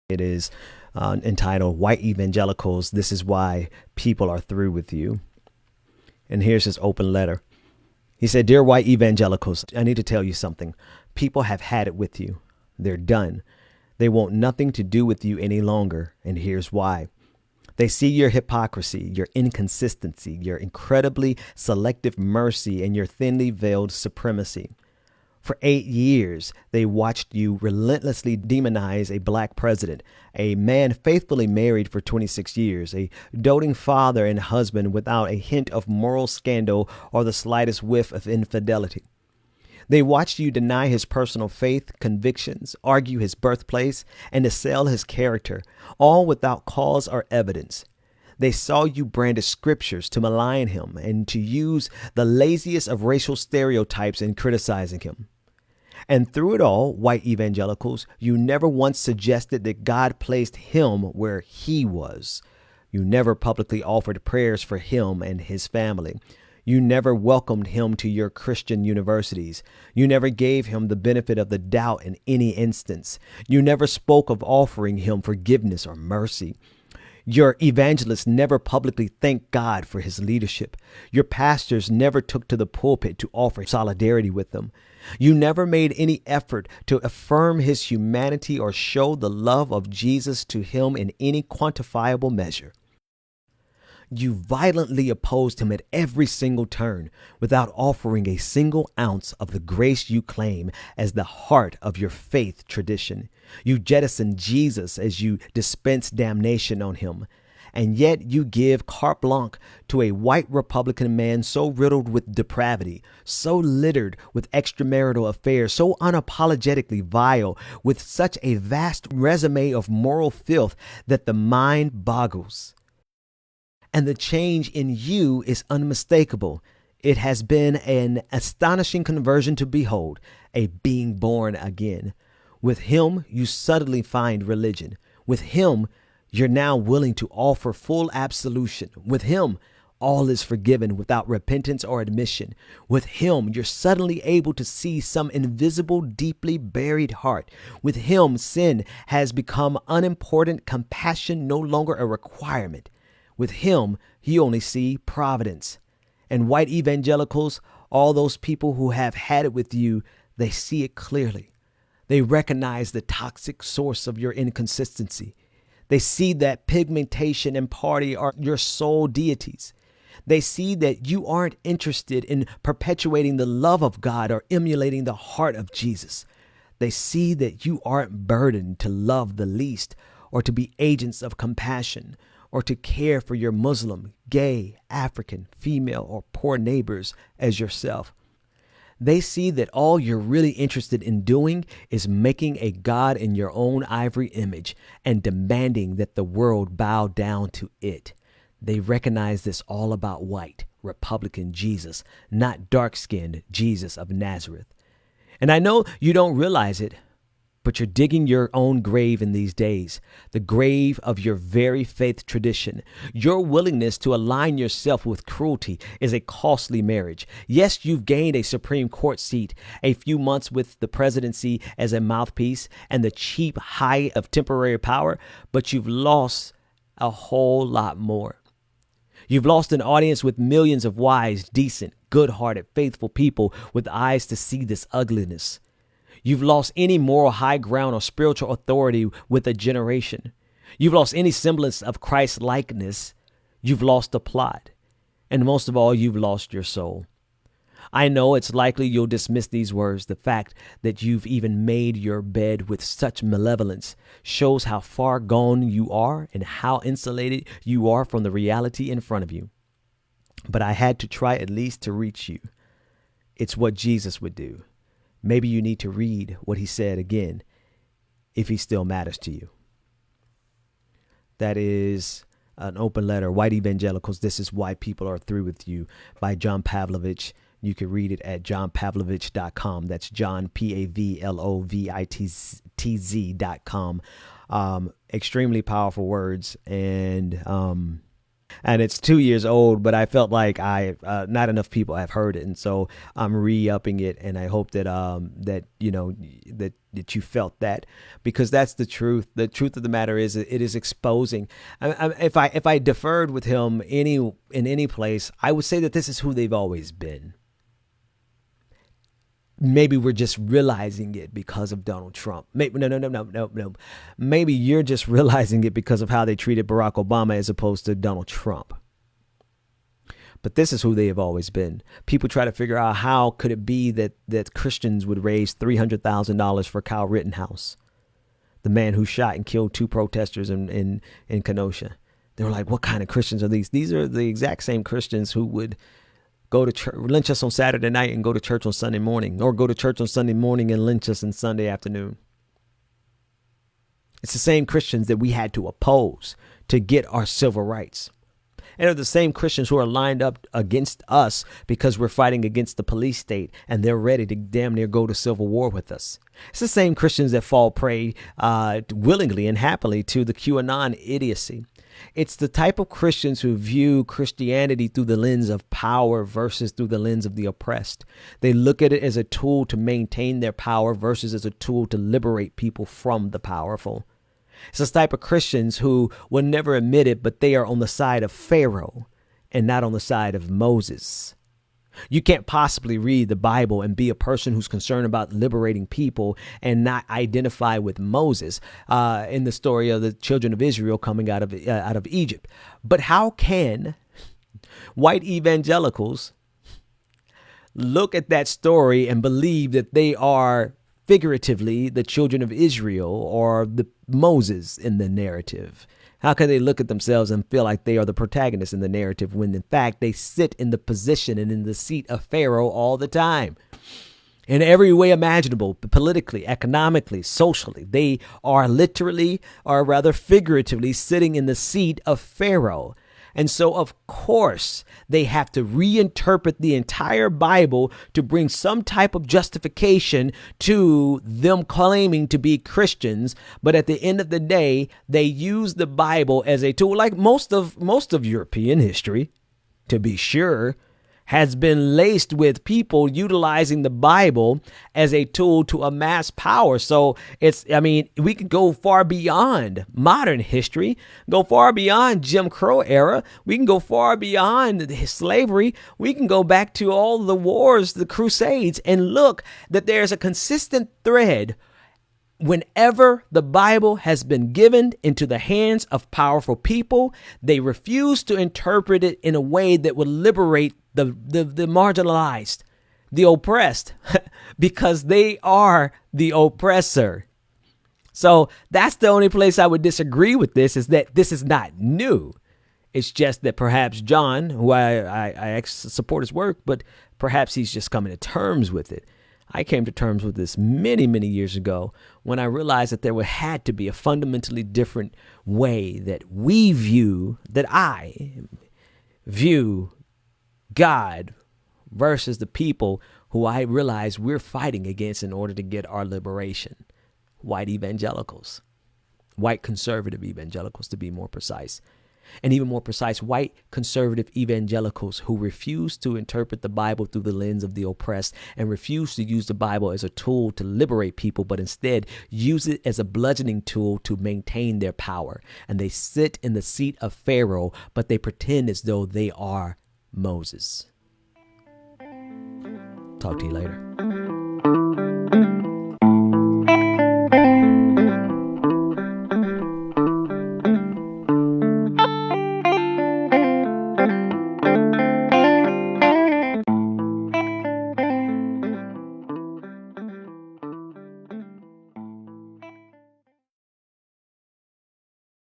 It is entitled White Evangelicals, This is Why People Are Through with You. And here's his open letter. He said, "Dear white evangelicals, I need to tell you something. People have had it with you. They're done. They want nothing to do with you any longer. And here's why. They see your hypocrisy, your inconsistency, your incredibly selective mercy, and your thinly veiled supremacy. For 8 years, they watched you relentlessly demonize a black president, a man faithfully married for 26 years, a doting father and husband without a hint of moral scandal or the slightest whiff of infidelity. They watched you deny his personal faith, convictions, argue his birthplace, and assail his character, all without cause or evidence. They saw you brandish scriptures to malign him and to use the laziest of racial stereotypes in criticizing him. And through it all, white evangelicals, you never once suggested that God placed him where he was. You never publicly offered prayers for him and his family. You never welcomed him to your Christian universities. You never gave him the benefit of the doubt in any instance. You never spoke of offering him forgiveness or mercy. Your evangelists never publicly thanked God for his leadership. Your pastors never took to the pulpit to offer solidarity with them. You never made any effort to affirm his humanity or show the love of Jesus to him in any quantifiable measure. You violently opposed him at every single turn without offering a single ounce of the grace you claim as the heart of your faith tradition. You jettisoned Jesus as you dispensed damnation on him. And yet you give carte blanche to a white Republican man so riddled with depravity, so littered with extramarital affairs, so unapologetically vile, with such a vast resume of moral filth that the mind boggles. And the change in you is unmistakable. It has been an astonishing conversion to behold, a being born again. With him, you suddenly find religion. With him, you're now willing to offer full absolution. With him, all is forgiven without repentance or admission. With him, you're suddenly able to see some invisible, deeply buried heart. With him, sin has become unimportant, compassion no longer a requirement. With him, you only see providence. And white evangelicals, all those people who have had it with you, they see it clearly. They recognize the toxic source of your inconsistency. They see that pigmentation and party are your sole deities. They see that you aren't interested in perpetuating the love of God or emulating the heart of Jesus. They see that you aren't burdened to love the least or to be agents of compassion or to care for your Muslim, gay, African, female, or poor neighbors as yourself. They see that all you're really interested in doing is making a God in your own ivory image and demanding that the world bow down to it. They recognize this all about white, Republican Jesus, not dark-skinned Jesus of Nazareth. And I know you don't realize it, but you're digging your own grave in these days, the grave of your very faith tradition. Your willingness to align yourself with cruelty is a costly marriage. Yes, you've gained a Supreme Court seat, a few months with the presidency as a mouthpiece, and the cheap high of temporary power, but you've lost a whole lot more. You've lost an audience with millions of wise, decent, good-hearted, faithful people with eyes to see this ugliness. You've lost any moral high ground or spiritual authority with a generation. You've lost any semblance of Christ-likeness. You've lost the plot. And most of all, you've lost your soul. I know it's likely you'll dismiss these words. The fact that you've even made your bed with such malevolence shows how far gone you are and how insulated you are from the reality in front of you. But I had to try at least to reach you. It's what Jesus would do. Maybe you need to read what he said again, if he still matters to you. That is an open letter, White Evangelicals, This is Why People Are Through with You, by John Pavlovich. You can read it at johnpavlovitz.com. That's John, Pavlovitz.com. Extremely powerful words, and it's 2 years old, but I felt like not enough people have heard it, and so I'm re-upping it, and I hope that that you felt that, because that's the truth. The truth of the matter is it is exposing. If I deferred with him in any place, I would say that this is who they've always been. Maybe we're just realizing it because of Donald Trump. Maybe no. Maybe you're just realizing it because of how they treated Barack Obama as opposed to Donald Trump. But this is who they have always been. People try to figure out how could it be that Christians would raise $300,000 for Kyle Rittenhouse, the man who shot and killed 2 protesters in Kenosha. They were like, what kind of Christians are these? These are the exact same Christians who would go to church, lynch us on Saturday night and go to church on Sunday morning, or go to church on Sunday morning and lynch us on Sunday afternoon. It's the same Christians that we had to oppose to get our civil rights. And they're the same Christians who are lined up against us because we're fighting against the police state, and they're ready to damn near go to civil war with us. It's the same Christians that fall prey willingly and happily to the QAnon idiocy. It's the type of Christians who view Christianity through the lens of power versus through the lens of the oppressed. They look at it as a tool to maintain their power versus as a tool to liberate people from the powerful. It's this type of Christians who will never admit it, but they are on the side of Pharaoh and not on the side of Moses. You can't possibly read the Bible and be a person who's concerned about liberating people and not identify with Moses in the story of the children of Israel coming out of Egypt. But how can white evangelicals look at that story and believe that they are figuratively the children of Israel or the Moses in the narrative? How can they look at themselves and feel like they are the protagonists in the narrative when in fact they sit in the position and in the seat of Pharaoh all the time? In every way imaginable, politically, economically, socially, they are literally, or rather figuratively, sitting in the seat of Pharaoh. And so, of course, they have to reinterpret the entire Bible to bring some type of justification to them claiming to be Christians. But at the end of the day, they use the Bible as a tool, like most of European history, to be sure, has been laced with people utilizing the Bible as a tool to amass power. So we could go far beyond modern history, go far beyond Jim Crow era. We can go far beyond slavery. We can go back to all the wars, the Crusades, and look that there's a consistent thread. Whenever the Bible has been given into the hands of powerful people, they refuse to interpret it in a way that would liberate the marginalized, the oppressed, because they are the oppressor. So that's the only place I would disagree with this, is that this is not new. It's just that perhaps John, who I support his work, but perhaps he's just coming to terms with it. I came to terms with this many, many years ago when I realized that there had to be a fundamentally different way that I view God versus the people who I realize we're fighting against in order to get our liberation. White evangelicals, white conservative evangelicals, to be more precise. And even more precise, white conservative evangelicals who refuse to interpret the Bible through the lens of the oppressed and refuse to use the Bible as a tool to liberate people, but instead use it as a bludgeoning tool to maintain their power. And they sit in the seat of Pharaoh, but they pretend as though they are Moses. Talk to you later.